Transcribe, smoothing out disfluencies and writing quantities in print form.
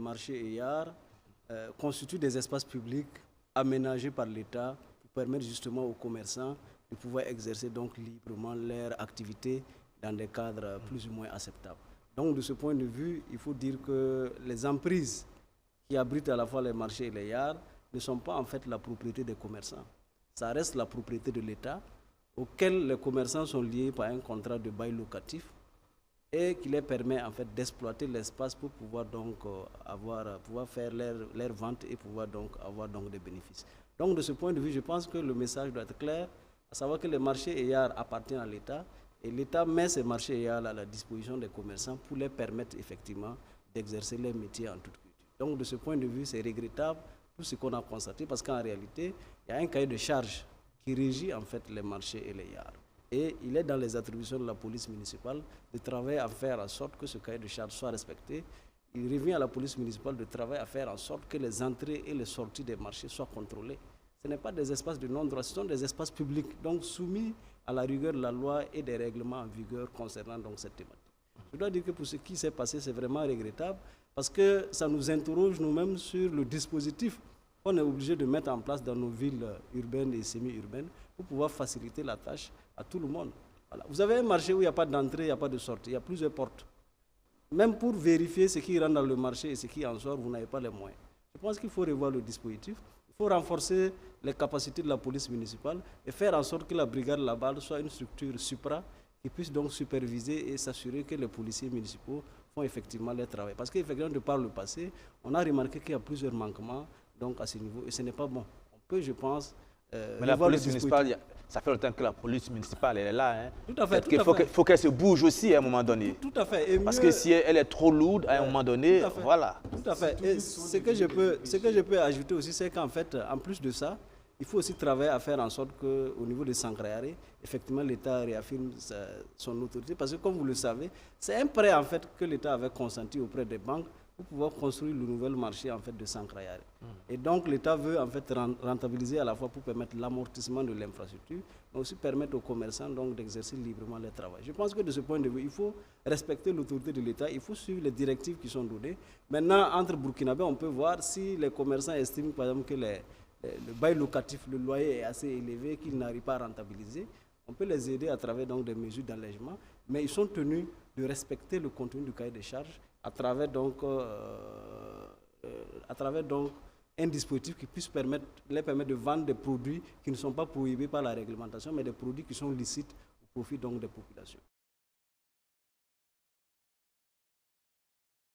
marchés et yards constituent des espaces publics aménagés par l'État pour permettre justement aux commerçants de pouvoir exercer donc librement leur activité dans des cadres plus ou moins acceptables. Donc de ce point de vue, il faut dire que les emprises qui abritent à la fois les marchés et les yards ne sont pas en fait la propriété des commerçants. Ça reste la propriété de l'État, auquel les commerçants sont liés par un contrat de bail locatif et qui les permet en fait d'exploiter l'espace pour pouvoir donc pouvoir faire leur vente et pouvoir donc avoir donc des bénéfices. Donc de ce point de vue, je pense que le message doit être clair, à savoir que les marchés et yards appartiennent à l'État et l'État met ces marchés et yards à la disposition des commerçants pour les permettre effectivement d'exercer leur métier en toute quiétude. Donc de ce point de vue, c'est regrettable tout ce qu'on a constaté parce qu'en réalité, il y a un cahier de charges qui régit en fait les marchés et les yards. Et il est dans les attributions de la police municipale de travailler à faire en sorte que ce cahier de charges soit respecté. Il revient à la police municipale de travailler à faire en sorte que les entrées et les sorties des marchés soient contrôlées. Ce n'est pas des espaces de non-droit, ce sont des espaces publics, donc soumis à la rigueur de la loi et des règlements en vigueur concernant donc cette thématique. Je dois dire que pour ce qui s'est passé, c'est vraiment regrettable parce que ça nous interroge nous-mêmes sur le dispositif qu'on est obligé de mettre en place dans nos villes urbaines et semi-urbaines pour pouvoir faciliter la tâche à tout le monde. Voilà. Vous avez un marché où il n'y a pas d'entrée, il n'y a pas de sortie, il y a plusieurs portes. Même pour vérifier ce qui rentre dans le marché et ce qui en sort, vous n'avez pas les moyens. Je pense qu'il faut revoir le dispositif. Il faut renforcer les capacités de la police municipale et faire en sorte que la brigade Laballe soit une structure supra qui puisse donc superviser et s'assurer que les policiers municipaux font effectivement leur travail. Parce qu'effectivement, de par le passé, on a remarqué qu'il y a plusieurs manquements donc, à ce niveau et ce n'est pas bon. On peut, je pense, mais la police municipale, ça fait longtemps que la police municipale elle est là. Hein. Tout à fait. Il faut qu'elle se bouge aussi à un moment donné. Tout à fait. Et parce que si elle est trop lourde, à un moment donné, voilà. Tout à fait. Et ce que je peux ajouter aussi, c'est qu'en fait, en plus de ça, il faut aussi travailler à faire en sorte qu'au niveau de Sankrayare, effectivement, l'État réaffirme son autorité. Parce que, comme vous le savez, c'est un prêt en fait, que l'État avait consenti auprès des banques pour pouvoir construire le nouvel marché en fait, de Sankrayare. Et donc, l'État veut en fait, rentabiliser à la fois pour permettre l'amortissement de l'infrastructure, mais aussi permettre aux commerçants d'exercer librement leur travail. Je pense que de ce point de vue, il faut respecter l'autorité de l'État, il faut suivre les directives qui sont données. Maintenant, entre Burkinabés, on peut voir si les commerçants estiment par exemple que le bail locatif, le loyer est assez élevé, qu'ils n'arrivent pas à rentabiliser. On peut les aider à travers donc, des mesures d'allègement, mais ils sont tenus de respecter le contenu du cahier des charges à travers donc un dispositif qui puisse les permettre de vendre des produits qui ne sont pas prohibés par la réglementation, mais des produits qui sont licites au profit donc des populations.